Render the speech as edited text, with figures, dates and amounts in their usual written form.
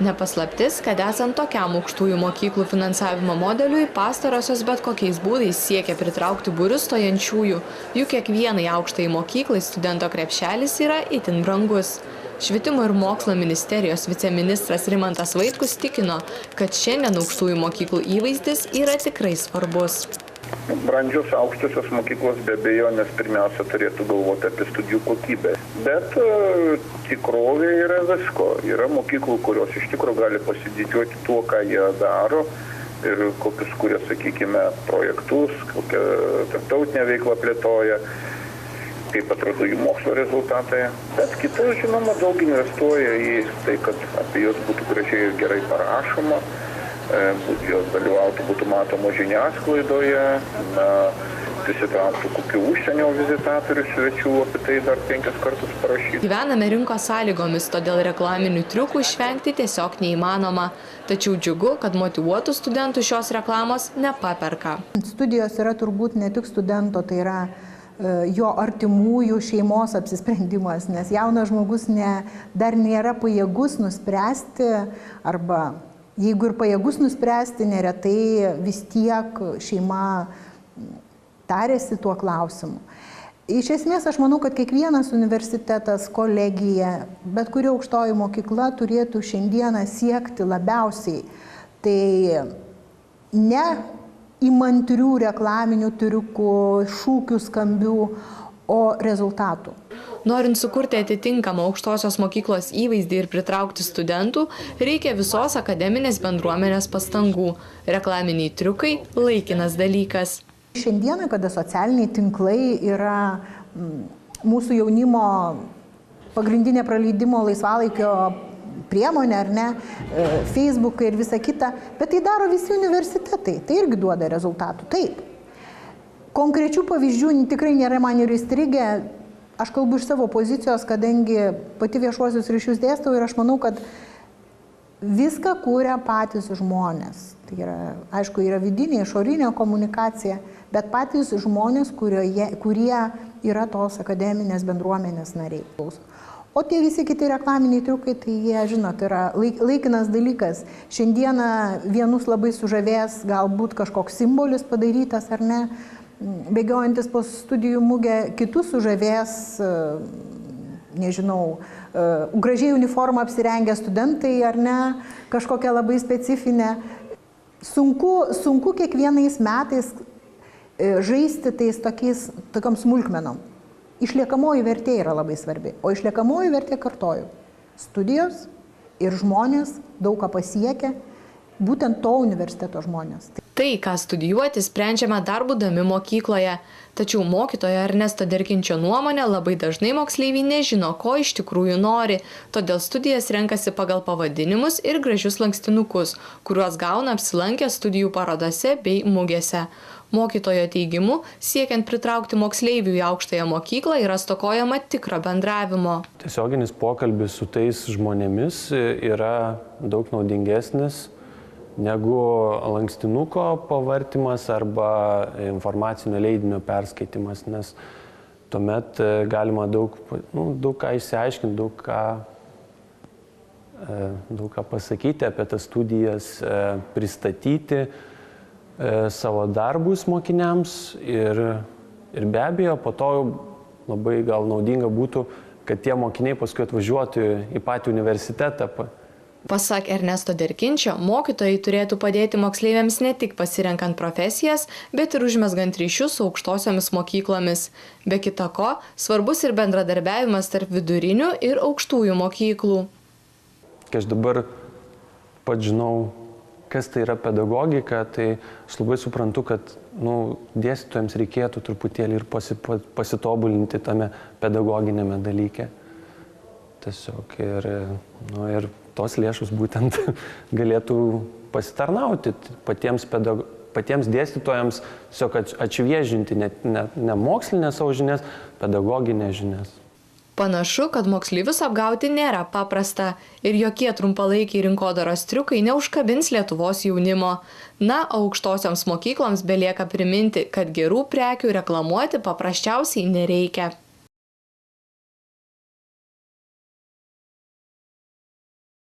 Nepaslaptis, kad esant tokiam aukštųjų mokyklų finansavimo modeliui, pastarosios bet kokiais būdais siekia pritraukti būrius stojančiųjų, juk kiekvienai aukštai mokyklai studento krepšelis yra itin brangus. Švietimo ir mokslo ministerijos viceministras Rimantas Vaitkus tikino, kad šiandien aukštųjų mokyklų įvaizdis yra tikrai svarbus. Brandžios aukštosios mokyklos be abejonės pirmiausia turėtų galvoti apie studijų kokybę. Bet tikrovė yra visko. Yra mokyklų, kurios iš tikrųjų gali pasididžiuoti tuo, ką jie daro ir kokius, kurie, sakykime, projektus, kokią tarptautinę veiklą plėtoja, kaip atrodo jų mokslo rezultatai. Bet kitos, žinoma, daug investuoja į tai, kad apie juos būtų gražiai ir gerai parašoma. Jos dalyvautų, būtų matoma žiniasklaidoje, prisitrauktų kokių užsienio vizitatorių svečių, apie tai dar 5 kartus parašyti. Gyvename rinkos sąlygomis, todėl reklaminių triukų išvengti tiesiog neįmanoma. Tačiau džiugu, kad motyvuotų studentų šios reklamos nepaperka. Studijos yra turbūt ne tik studento, tai yra jo artimųjų šeimos apsisprendimas, nes jaunas žmogus dar nėra pajėgus nuspręsti arba jeigu ir pajėgus nuspręsti, neretai vis tiek šeima tarėsi tuo klausimu. Iš esmės, aš manau, kad kiekvienas universitetas, kolegija, bet kuri aukštoji mokykla turėtų šiandieną siekti labiausiai. Tai ne įmantrių reklaminių triukų, šūkių skambių, o rezultatų. Norint sukurti atitinkamą aukštosios mokyklos įvaizdį ir pritraukti studentų, reikia visos akademinės bendruomenės pastangų. Reklaminiai triukai – laikinas dalykas. Šiandieną, kada socialiniai tinklai yra mūsų jaunimo pagrindinė praleidimo laisvalaikio priemonė, ar ne, Facebookai ir visa kita, bet tai daro visi universitetai, tai irgi duoda rezultatų, taip. Konkrečių pavyzdžių tikrai nėra man ir įstrigę. Aš kalbu iš savo pozicijos, kadangi pati viešuosius ryšius dėstau ir aš manau, kad viską kūrė patys žmonės. Tai yra, aišku, yra vidinė, išorinė komunikacija, bet patys žmonės, kurie yra tos akademinės bendruomenės nariai. O tie visi kiti reklaminiai triukai, tai jie, žinot, yra laikinas dalykas. Šiandieną vienus labai sužavės galbūt kažkoks simbolis padarytas, ar ne, bėgiojantis po studijų mugę, kitus sužavės, nežinau, gražiai uniformą apsirengę studentai, ar ne, kažkokią labai specifinę. Sunku kiekvienais metais žaisti tais tokiom smulkmenom. Išliekamoji vertė yra labai svarbi, o išliekamoji vertė, kartoju, studijos ir žmonės daug ką pasiekia, būtent to universiteto žmonės. Tai, ką studijuoti, sprendžiame dar būdami mokykloje. Tačiau mokytojo Ernesto Derkinčio nuomonė, labai dažnai moksleiviai nežino, ko iš tikrųjų nori, todėl studijas renkasi pagal pavadinimus ir gražius lankstinukus, kuriuos gauna apsilankę studijų parodose bei mugėse. Mokytojo teigimu, siekiant pritraukti moksleivių į aukštąją mokyklą, yra stokojama tikro bendravimo. Tiesioginis pokalbis su tais žmonėmis yra daug naudingesnis negu lankstinuko pavartymas arba informacinio leidinio perskaitimas, nes tuomet galima daug ką išsiaiškinti, daug ką pasakyti apie tas studijas, pristatyti savo darbus mokiniams ir be abejo po to labai gal naudinga būtų, kad tie mokiniai paskui atvažiuotų į patį universitetą. Pasak Ernesto Derkinčio, mokytojai turėtų padėti moksleiviams ne tik pasirenkant profesijas, bet ir užmezgant ryšius su aukštosiomis mokyklomis. Be kita ko, svarbus ir bendradarbiavimas tarp vidurinių ir aukštųjų mokyklų. Kai aš dabar pats žinau, kas tai yra pedagogika, tai aš labai suprantu, kad dėstytojams reikėtų truputėlį ir pasitobulinti tame pedagoginėme dalyke. Tiesiog ir tos lėšos būtent galėtų pasitarnauti patiems dėstytojams, tiesiog atšviežinti ne mokslinės savo žinias, pedagoginės žinias. Panašu, kad moksleivius apgauti nėra paprasta ir jokie trumpalaikiai rinkodaros triukai neužkabins Lietuvos jaunimo. Na, aukštosioms mokykloms belieka priminti, kad gerų prekių reklamuoti paprasčiausiai nereikia.